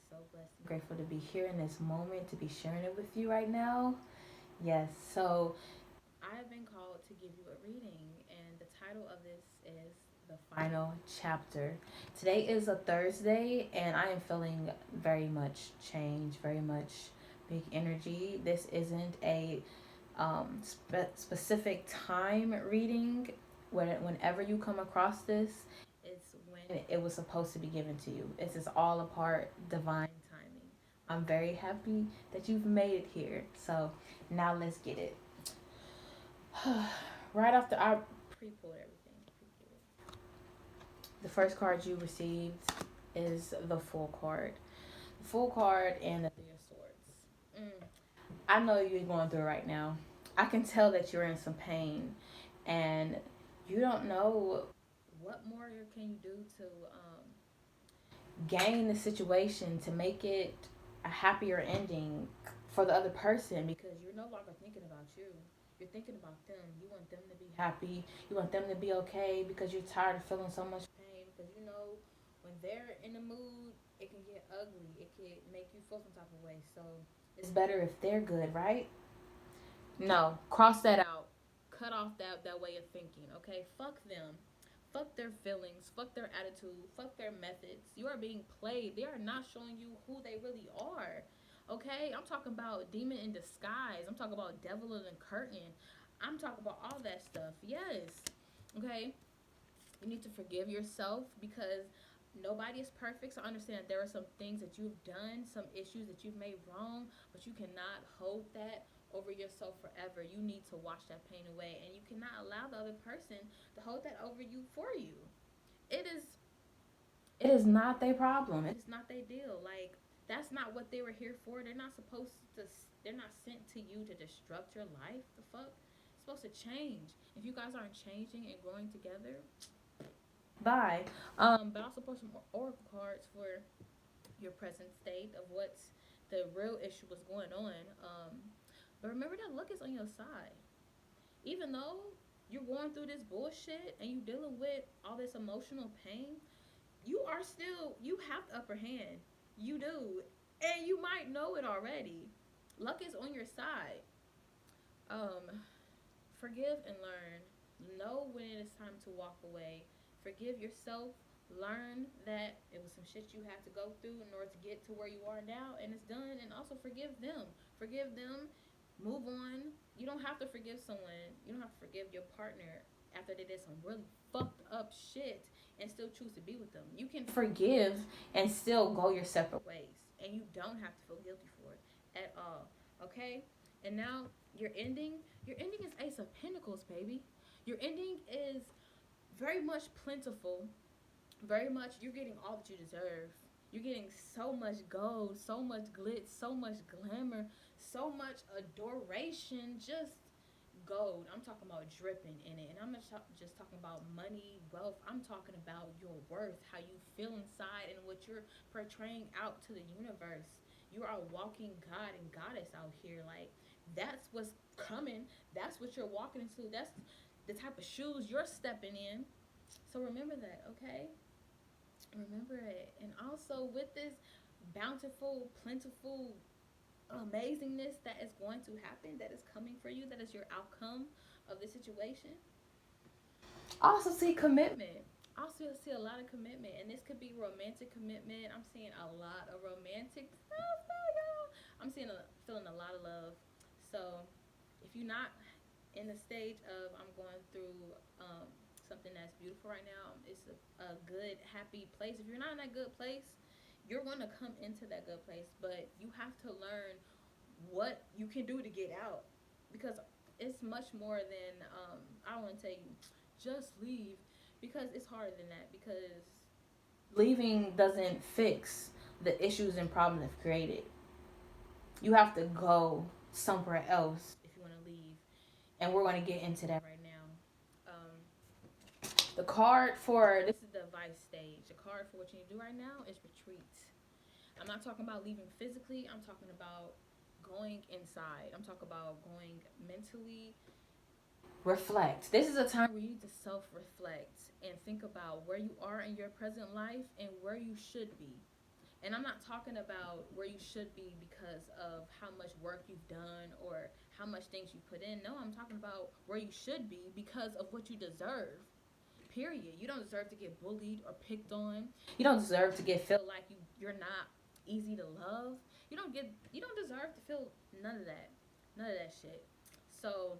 so blessed and grateful to be here in this moment, to be sharing it with you right now. Yes, so I have been called to give you a reading, and the title of this is The Final Chapter. Today is a Thursday, and I am feeling very much change, very much big energy. This isn't a specific time reading. Whenever you come across this, it's when it was supposed to be given to you. This is all a part divine timing. I'm very happy that you've made it here. So now let's get it. Right after I pre-pulled everything, the first card you received is the Full card. The Full card and the Three of Swords. I know you're going through right now. I can tell that you're in some pain, and you don't know what more can you do to gain the situation to make it a happier ending for the other person, because you're no longer thinking about you. You're thinking about them. You want them to be happy. You want them to be okay because you're tired of feeling so much pain. Because you know when they're in the mood, it can get ugly. It can make you feel some type of way. So it's better if they're good, right? No, cross that out. Cut off that way of thinking. Okay, fuck them. Fuck their feelings. Fuck their attitude. Fuck their methods. You are being played. They are not showing you who they really are. Okay, I'm talking about demon in disguise. I'm talking about devil in the curtain. I'm talking about all that stuff. Yes. Okay, you need to forgive yourself because nobody is perfect. So understand that there are some things that you've done, some issues that you've made wrong, but you cannot hold that over yourself forever. You need to wash that pain away, and you cannot allow the other person to hold that over you for you. It is it is not their problem. It's not their deal. Like, that's not what they were here for. They're not supposed to. They're not sent to you to disrupt your life. The fuck. It's supposed to change. If you guys aren't changing and growing together, bye. But also pull some oracle cards for your present state of what's the real issue was going on. But remember that luck is on your side. Even though you're going through this bullshit and you dealing with all this emotional pain, you have the upper hand. You do. And you might know it already. Luck is on your side. Um, Forgive and learn. Know when it is time to walk away. Forgive yourself. Learn that it was some shit you had to go through in order to get to where you are now, and it's done. And also forgive them. Forgive them. Move on. You don't have to forgive someone. You don't have to forgive your partner after they did some really fucked up shit and still choose to be with them. You can forgive and still go your separate ways. And you don't have to feel guilty for it at all. Okay? And now your ending is Ace of Pentacles, baby. Your ending is very much plentiful. Very much you're getting all that you deserve. You're getting so much gold, so much glitz, so much glamour, so much adoration. Just gold. I'm talking about dripping in it. And I'm not just talking about money, wealth. I'm talking about your worth, how you feel inside, and what you're portraying out to the universe. You are a walking god and goddess out here. Like, that's what's coming. That's what you're walking into. That's the type of shoes you're stepping in. So remember that, okay? Remember it. And also, with this bountiful, plentiful amazingness that is going to happen, that is coming for you, that is your outcome of the situation. I also see commitment. I also see a lot of commitment, and this could be romantic commitment. I'm seeing a lot of romantic stuff, y'all. Feeling a lot of love. So, if you're not in the stage of I'm going through something that's beautiful right now, it's a good, happy place. If you're not in that good place, you're going to come into that good place, but you have to learn what you can do to get out, because it's much more than I don't want to tell you just leave, because it's harder than that, because leaving doesn't fix the issues and problems they've created. You have to go somewhere else if you want to leave, and we're going to get into that right now. The card for this is the advice stage. The card for what you need to do right now is retreat. I'm not talking about leaving physically. I'm talking about going inside. I'm talking about going mentally. Reflect. This is a time where you need to self reflect and think about where you are in your present life and where you should be. And I'm not talking about where you should be because of how much work you've done or how much things you put in. No, I'm talking about where you should be because of what you deserve. Period. You don't deserve to get bullied or picked on. You don't deserve to get feel like you're not easy to love. You don't deserve to feel none of that. None of that shit. So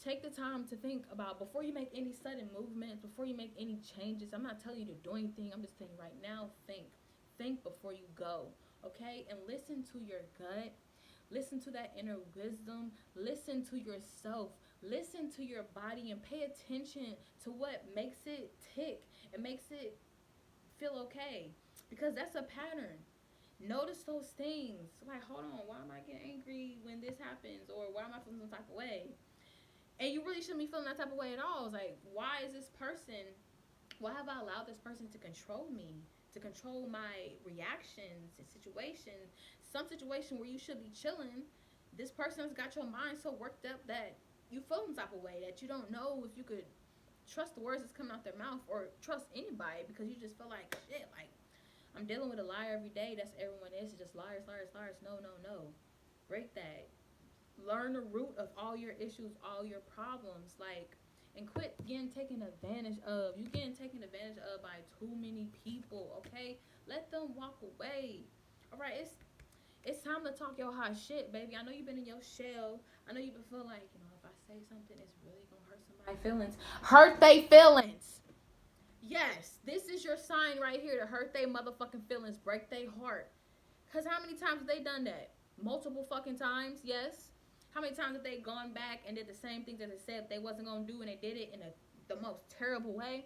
take the time to think about before you make any sudden movements, before you make any changes. I'm not telling you to do anything. I'm just telling you right now, think before you go, okay? And listen to your gut. Listen to that inner wisdom. Listen to yourself. Listen to your body and pay attention to what makes it tick and makes it feel okay, because that's a pattern. Notice those things. Like, hold on, why am I getting angry when this happens? Or why am I feeling some type of way? And you really shouldn't be feeling that type of way at all. It's like, why is this person, why have I allowed this person to control me, to control my reactions and situations? Some situation where you should be chilling, this person has got your mind so worked up that you feel some type of way that you don't know if you could trust the words that's coming out their mouth or trust anybody, because you just feel like shit. Like, I'm dealing with a liar every day. That's everyone is. It's just liars, liars, liars. No, no, no. Break that. Learn the root of all your issues, all your problems. Like, and quit getting taken advantage of. You getting taken advantage of by too many people. Okay, let them walk away. All right, it's time to talk your hot shit, baby. I know you've been in your shell. I know you've been feeling like, if I say something, it's really gonna hurt somebody's feelings. Hurt they feelings. Yes, this is your sign right here to hurt they motherfucking feelings, break they heart. Cause how many times have they done that? Multiple fucking times, yes. How many times have they gone back and did the same things that they said they wasn't gonna do, and they did it in the most terrible way?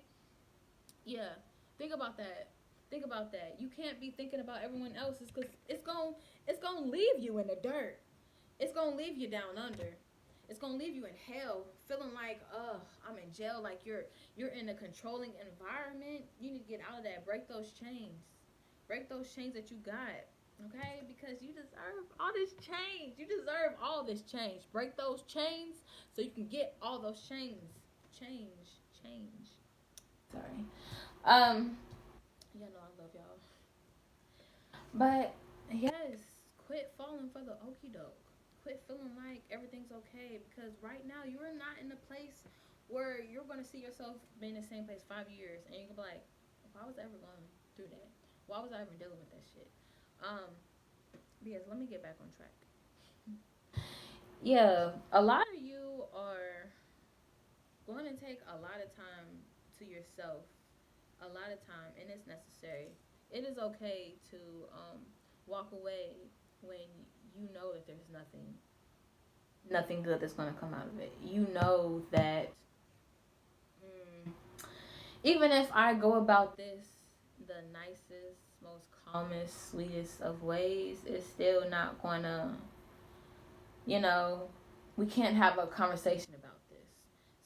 Yeah, think about that. Think about that. You can't be thinking about everyone else's, because it's gonna leave you in the dirt. It's gonna leave you down under. It's gonna leave you in hell, feeling like, I'm in jail. Like you're in a controlling environment. You need to get out of that. Break those chains. Break those chains that you got. Okay, because you deserve all this change. You deserve all this change. Break those chains so you can get all those chains. Change. Sorry. Yeah, no, I love y'all. But yes, quit falling for the okey doke. Quit feeling like everything's okay, because right now you're not in a place where you're gonna see yourself being in the same place 5 years, and you can be like, why was I ever going through that? Why was I ever dealing with that shit? Um, because let me get back on track. Yeah, a lot of you are going to take a lot of time to yourself, a lot of time, and it's necessary. It is okay to walk away when you know that there's nothing good that's going to come out of it. You know that mm, even if I go about this the nicest, most calmest, sweetest of ways, it's still not going to, you know, we can't have a conversation about this.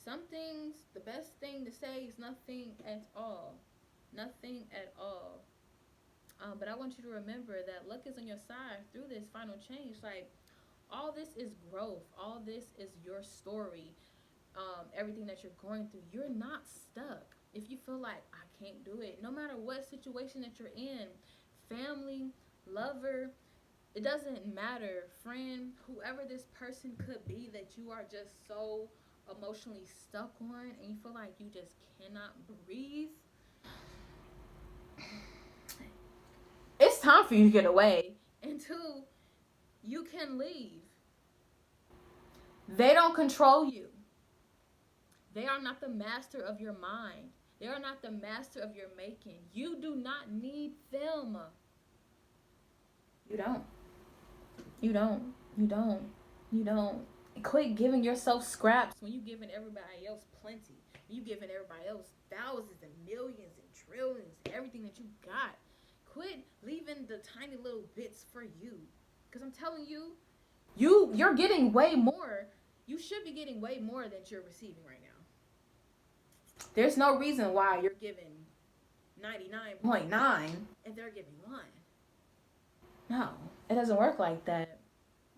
Some things, the best thing to say is nothing at all. Nothing at all. But I want you to remember that luck is on your side through this final change. Like, all this is growth. All this is your story. Everything that you're going through, you're not stuck. If you feel like I can't do it, no matter what situation that you're in, family, lover, it doesn't matter, friend, whoever this person could be that you are just so emotionally stuck on and you feel like you just cannot breathe, it's time for you to get away until you can leave. They don't control you. They are not the master of your mind. They are not the master of your making. You do not need them. You don't. You don't. You don't. You don't. Quit giving yourself scraps when you giving everybody else plenty. You giving everybody else thousands and millions and trillions, everything that you got. Quit leaving the tiny little bits for you. Because I'm telling you, you're getting way more. You should be getting way more than you're receiving right now. There's no reason why you're giving 99.9 and they're giving 1. No, it doesn't work like that.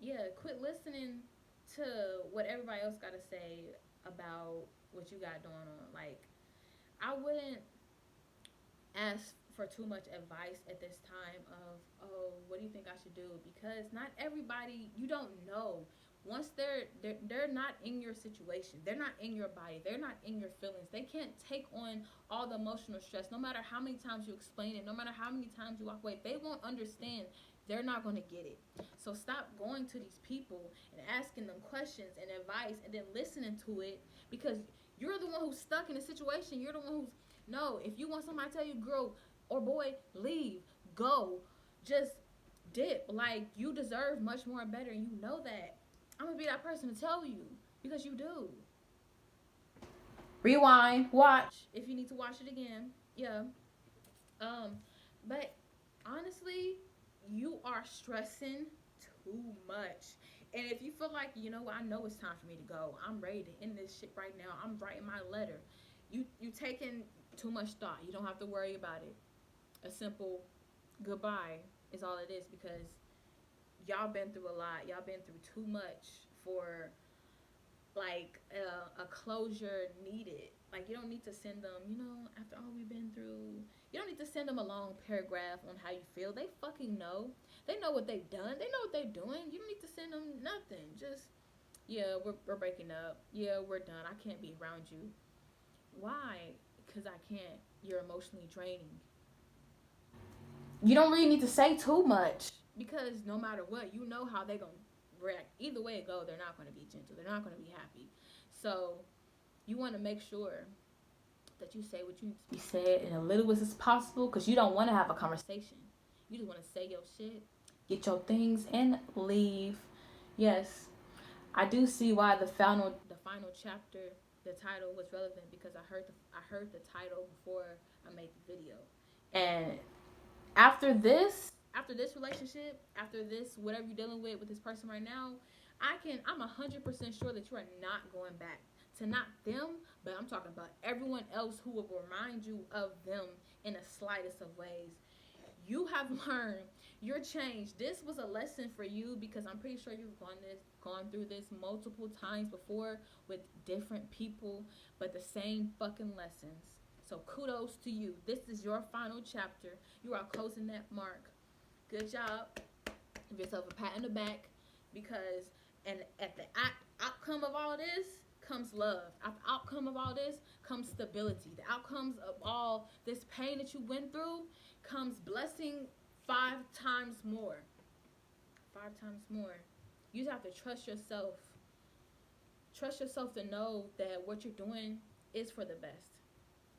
Yeah, quit listening to what everybody else got to say about what you got going on. Like, I wouldn't ask for too much advice at this time of, oh, what do you think I should do? Because not everybody, you don't know. Once they're not in your situation, they're not in your body, they're not in your feelings, they can't take on all the emotional stress. No matter how many times you explain it, no matter how many times you walk away, they won't understand. They're not going to get it. So stop going to these people and asking them questions and advice and then listening to it, because you're the one who's stuck in a situation. You're the one who's, no, if you want somebody to tell you, girl or boy, leave, go, just dip. Like, you deserve much more and better, and you know that. I'm gonna be that person to tell you, because you do. Rewind, watch if you need to watch it again. Yeah. Um, but honestly, you are stressing too much. And if you feel like, you know what, I know it's time for me to go. I'm ready to end this shit right now. I'm writing my letter. You taking too much thought. You don't have to worry about it. A simple goodbye is all it is, because y'all been through a lot. Y'all been through too much for like a closure needed. Like, you don't need to send them, after all we've been through, you don't need to send them a long paragraph on how you feel. They fucking know. They know what they've done. They know what they're doing. You don't need to send them nothing. Just, yeah, we're breaking up. Yeah, we're done. I can't be around you. Why? Because I can't. You're emotionally draining. You don't really need to say too much, because no matter what, you know how they're going to react. Either way it go, they're not going to be gentle. They're not going to be happy. So you want to make sure that you say what you need to be said in a little as possible, because you don't want to have a conversation. You just want to say your shit, get your things, and leave. Yes, I do see why the final chapter, the title was relevant, because I heard the title before I made the video. And after this relationship, after this whatever you're dealing with this person right now, I'm 100% sure that you are not going back to, not them, but I'm talking about everyone else who will remind you of them in the slightest of ways. You have learned, you're changed. This was a lesson for you, because I'm pretty sure you've gone through this multiple times before with different people, but the same fucking lessons. So kudos to you. This is your final chapter. You are closing that mark. Good job. Give yourself a pat in the back, because and at the outcome of all this comes love. At the outcome of all this comes stability. The outcomes of all this pain that you went through comes blessing 5 times more. 5 times more. You just have to trust yourself. Trust yourself to know that what you're doing is for the best.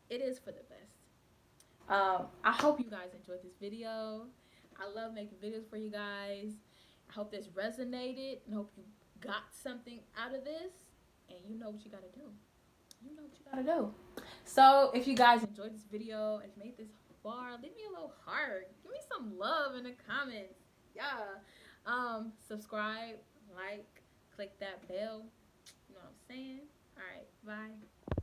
It is for the best. I hope you guys enjoyed this video. I love making videos for you guys. I hope this resonated, and hope you got something out of this. And you know what you gotta do. You know what you gotta do. So if you guys enjoyed this video and made this far, leave me a little heart. Give me some love in the comments. Yeah. Subscribe, like, click that bell. You know what I'm saying? All right. Bye.